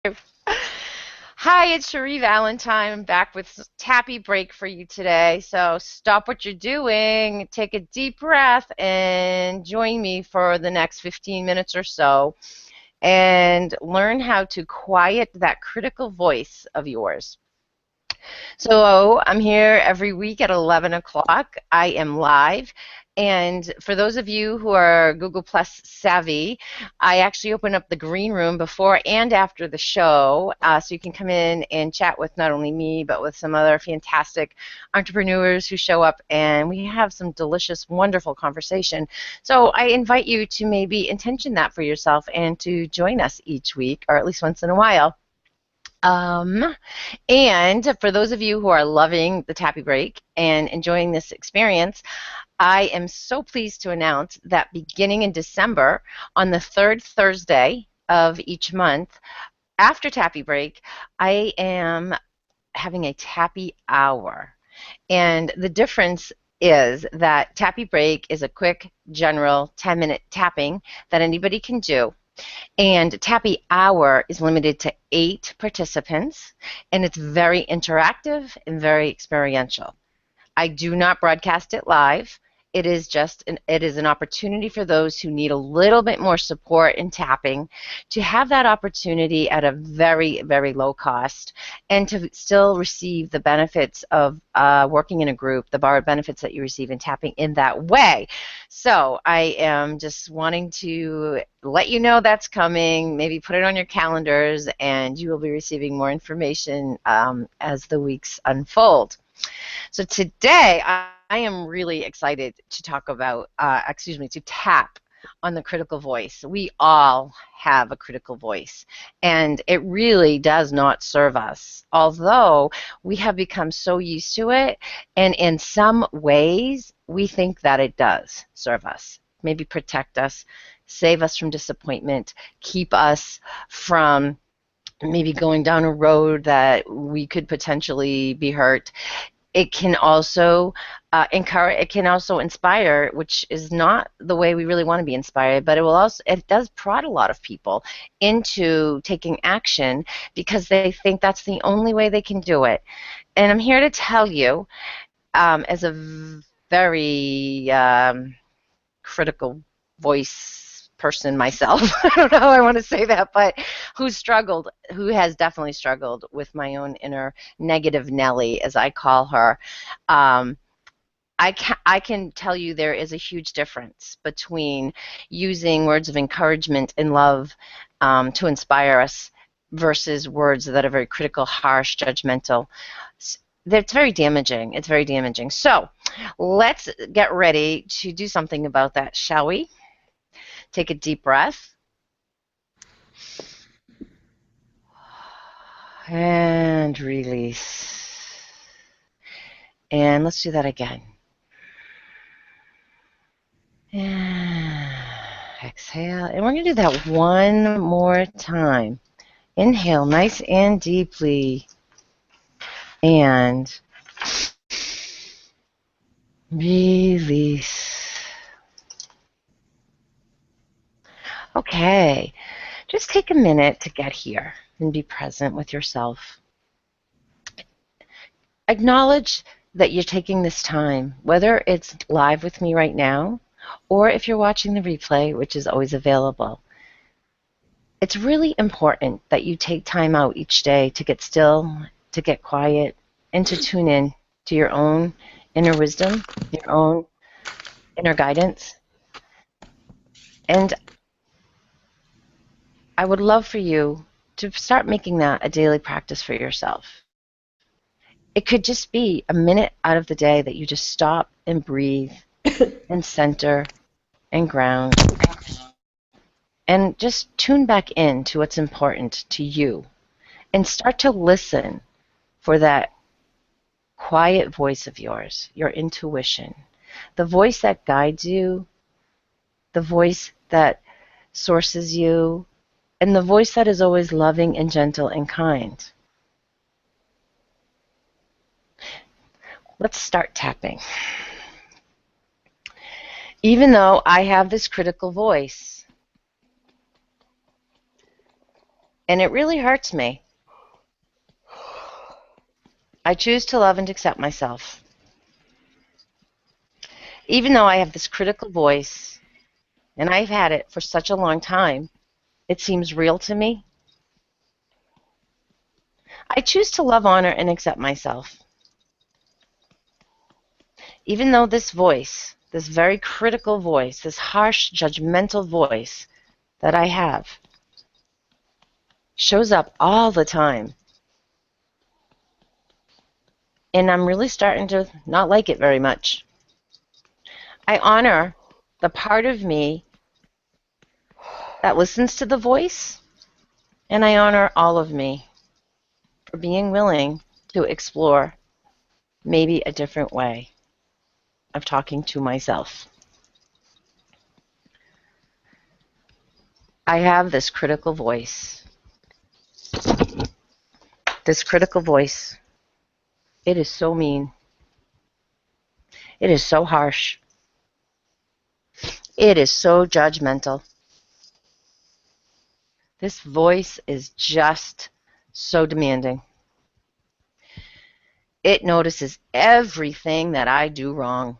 Hi, it's Cherie Valentine. I'm back with Tappy Break for you today. So stop what you're doing, take a deep breath, and join me for the next 15 minutes or so and learn how to quiet that critical voice of yours. So I'm here every week at 11 o'clock. I am live. And for those of you who are Google Plus savvy, I actually open up the green room before and after the show, so you can come in and chat with not only me, but with some other fantastic entrepreneurs who show up, and we have some delicious, wonderful conversation. So I invite you to maybe intention that for yourself and to join us each week, or at least once in a while. Um, and for those of you who are loving the Tappy Break and enjoying this experience, I am so pleased to announce that beginning in December, on the third Thursday of each month, after Tappy Break, I am having a Tappy Hour. And the difference is that Tappy Break is a quick, general 10-minute tapping that anybody can do. And Tappy Hour is limited to 8 participants, and it's very interactive and very experiential. I do not broadcast it live. It is an opportunity for those who need a little bit more support in tapping to have that opportunity at a very, very low cost and to still receive the benefits of working in a group, the borrowed benefits that you receive in tapping in that way. So I am just wanting to let you know that's coming, maybe put it on your calendars, and you will be receiving more information as the weeks unfold. So today, I am really excited to talk about, to tap on the critical voice. We all have a critical voice, and it really does not serve us, although we have become so used to it, and in some ways, we think that it does serve us, maybe protect us, save us from disappointment, keep us from maybe going down a road that we could potentially be hurt. It can also encourage, it can also inspire, which is not the way we really want to be inspired, but it does prod a lot of people into taking action because they think that's the only way they can do it. And I'm here to tell you, as a very critical voice person myself. I don't know how I want to say that, but who has definitely struggled with my own inner negative Nelly, as I call her. Um, I can tell you there is a huge difference between using words of encouragement and love to inspire us versus words that are very critical, harsh, judgmental. It's very damaging. It's very damaging. So let's get ready to do something about that, shall we? Take a deep breath. And release. And let's do that again. And exhale. And we're going to do that one more time. Inhale nice and deeply. And release. Okay. Just take a minute to get here and be present with yourself. Acknowledge that you're taking this time, whether it's live with me right now or if you're watching the replay, which is always available. It's really important that you take time out each day to get still, to get quiet, and to tune in to your own inner wisdom, your own inner guidance. And I would love for you to start making that a daily practice for yourself. It could just be a minute out of the day that you just stop and breathe and center and ground and just tune back in to what's important to you and start to listen for that quiet voice of yours, your intuition, the voice that guides you, the voice that sources you, and the voice that is always loving and gentle and kind. Let's start tapping. Even though I have this critical voice, And it really hurts me. I choose to love and accept myself. Even though I have this critical voice, and I've had it for such a long time, it seems real to me. I choose to love, honor, and accept myself. Even though this voice, this very critical voice, this harsh, judgmental voice that I have, shows up all the time, and I'm really starting to not like it very much. I honor the part of me that listens to the voice, and I honor all of me for being willing to explore maybe a different way of talking to myself. I have this critical voice. This critical voice, it is so mean. It is so harsh. It is so judgmental. This voice is just so demanding. It notices everything that I do wrong.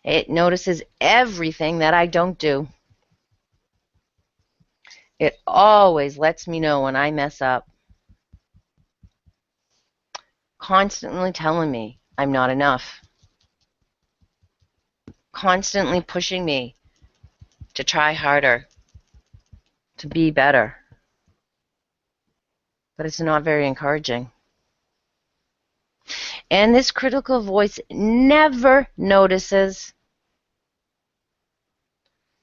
It notices everything that I don't do. It always lets me know when I mess up. Constantly telling me I'm not enough. Constantly pushing me to try harder, to be better. But it's not very encouraging. And this critical voice never notices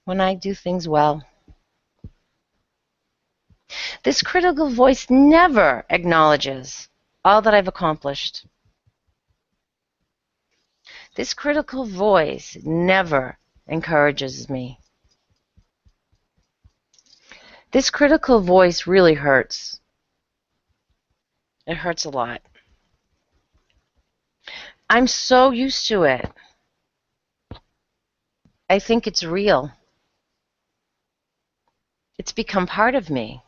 when I do things well. This critical voice never acknowledges all that I've accomplished. This critical voice never encourages me. This critical voice really hurts. It hurts a lot. I'm so used to it. I think it's real. It's become part of me.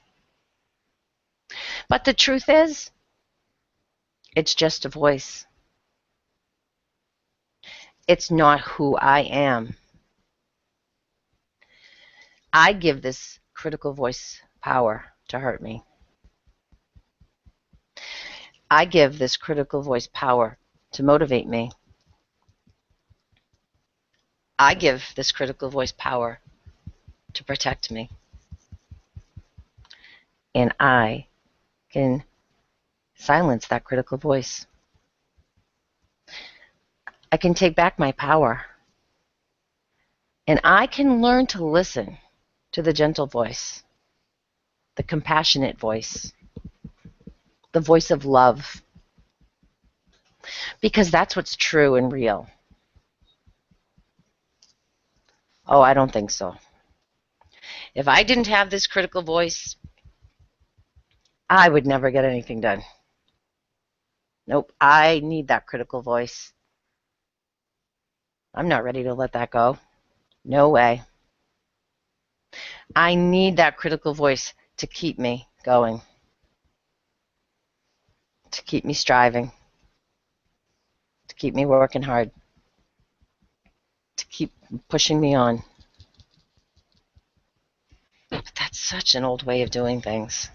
But the truth is, it's just a voice. It's not who I am. I give this critical voice power to hurt me. I give this critical voice power to motivate me. I give this critical voice power to protect me. And I can silence that critical voice. I can take back my power. And I can learn to listen to the gentle voice, the compassionate voice, the voice of love. Because that's what's true and real. Oh, I don't think so. If I didn't have this critical voice, I would never get anything done. Nope, I need that critical voice. I'm not ready to let that go. No way. I need that critical voice to keep me going, to keep me striving, to keep me working hard, to keep pushing me on. But that's such an old way of doing things.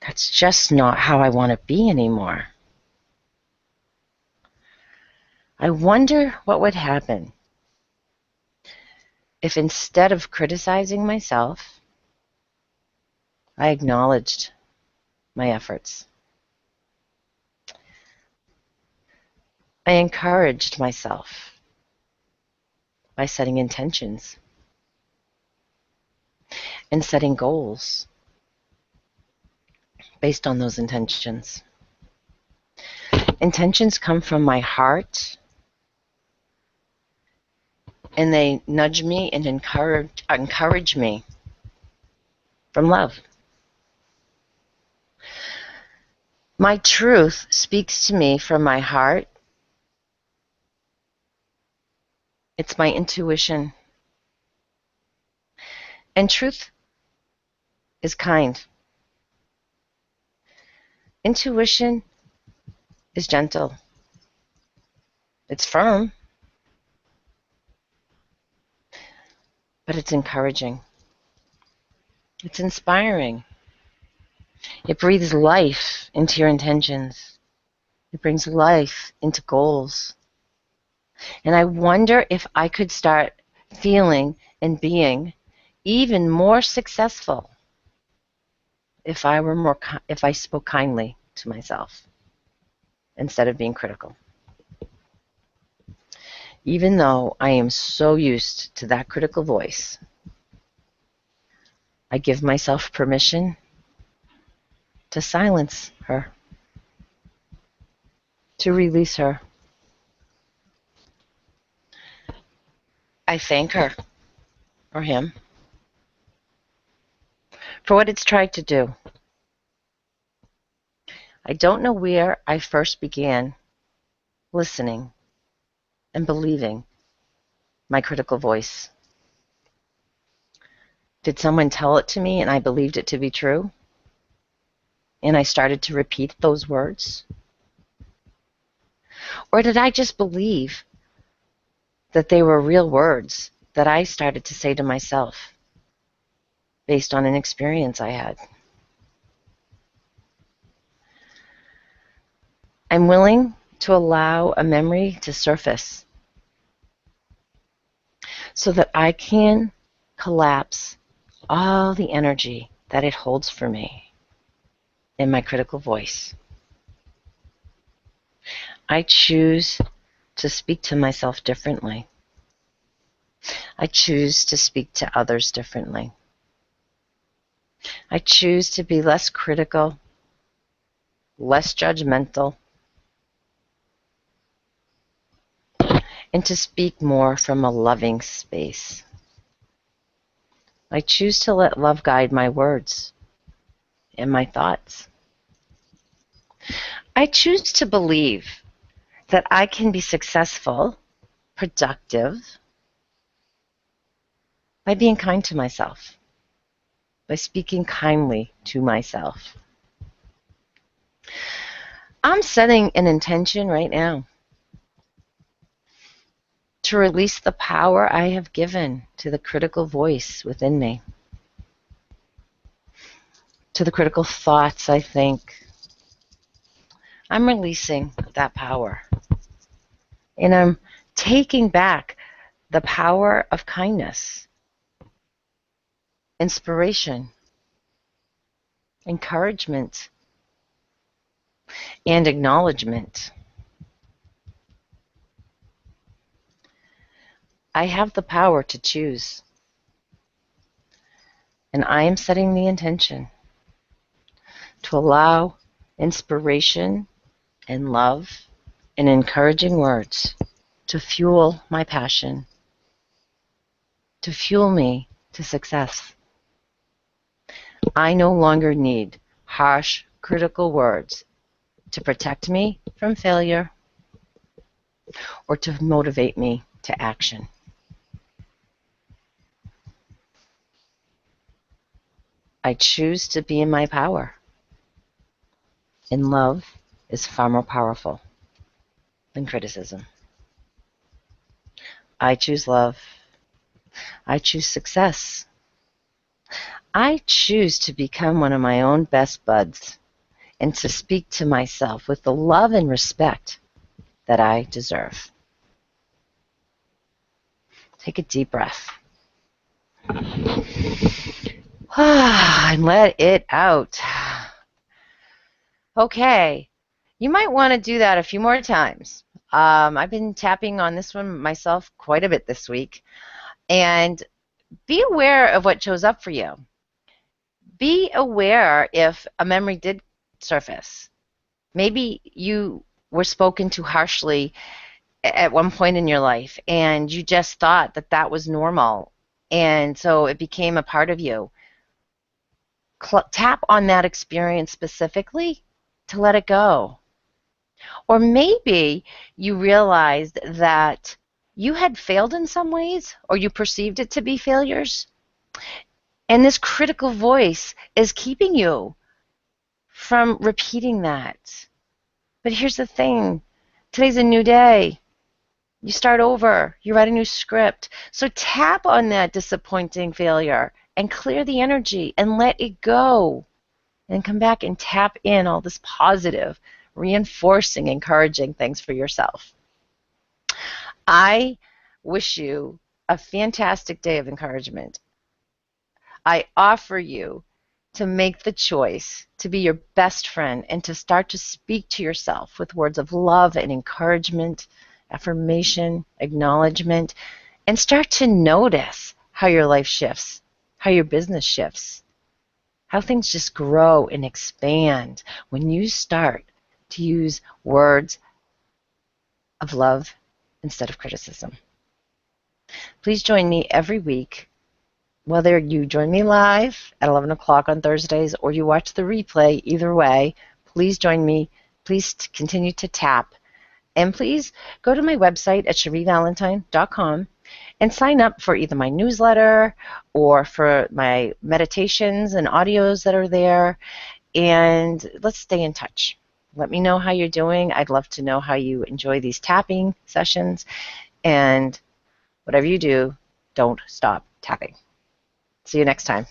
That's just not how I want to be anymore. I wonder what would happen if instead of criticizing myself, I acknowledged my efforts. I encouraged myself by setting intentions and setting goals based on those intentions. Intentions come from my heart, and they nudge me and encourage me from love. My truth speaks to me from my heart. It's my intuition. And truth is kind. Intuition is gentle. It's firm, but it's encouraging. It's inspiring. It breathes life into your intentions. It brings life into goals. And I wonder if I could start feeling and being even more successful if I spoke kindly to myself instead of being critical. Even though I am so used to that critical voice, I give myself permission to silence her, to release her. I thank her or him for what it's tried to do. I don't know where I first began listening and believing my critical voice. Did someone tell it to me and I believed it to be true? And I started to repeat those words? Or did I just believe that they were real words that I started to say to myself based on an experience I had? I'm willing to allow a memory to surface so that I can collapse all the energy that it holds for me in my critical voice. I choose to speak to myself differently. I choose to speak to others differently. I choose to be less critical, less judgmental, and to speak more from a loving space. I choose to let love guide my words and my thoughts. I choose to believe that I can be successful, productive, by being kind to myself, by speaking kindly to myself. I'm setting an intention right now to release the power I have given to the critical voice within me, to the critical thoughts I think. I'm releasing that power. And I'm taking back the power of kindness, inspiration, encouragement, and acknowledgement. I have the power to choose. And I am setting the intention to allow inspiration and love and encouraging words to fuel my passion, to fuel me to success. I no longer need harsh, critical words to protect me from failure or to motivate me to action. I choose to be in my power. And love is far more powerful than criticism. I choose love. I choose success. I choose to become one of my own best buds and to speak to myself with the love and respect that I deserve. Take a deep breath. And let it out. Okay, you might want to do that a few more times. I've been tapping on this one myself quite a bit this week. And be aware of what shows up for you. Be aware if a memory did surface. Maybe you were spoken to harshly at one point in your life and you just thought that that was normal. And so it became a part of you. Tap on that experience specifically to let it go. Or maybe you realized that you had failed in some ways or you perceived it to be failures. And this critical voice is keeping you from repeating that. But here's the thing. Today's a new day. You start over. You write a new script. So tap on that disappointing failure and clear the energy and let it go. And come back and tap in all this positive, reinforcing, encouraging things for yourself. I wish you a fantastic day of encouragement. I offer you to make the choice to be your best friend and to start to speak to yourself with words of love and encouragement, affirmation, acknowledgement, and start to notice how your life shifts, how your business shifts, how things just grow and expand when you start to use words of love instead of criticism. Please join me every week, whether you join me live at 11 o'clock on Thursdays or you watch the replay. Either way, please join me. Please continue to tap. And please go to my website at cherievalentine.com and sign up for either my newsletter or for my meditations and audios that are there. And let's stay in touch. Let me know how you're doing. I'd love to know how you enjoy these tapping sessions. And whatever you do, don't stop tapping. See you next time.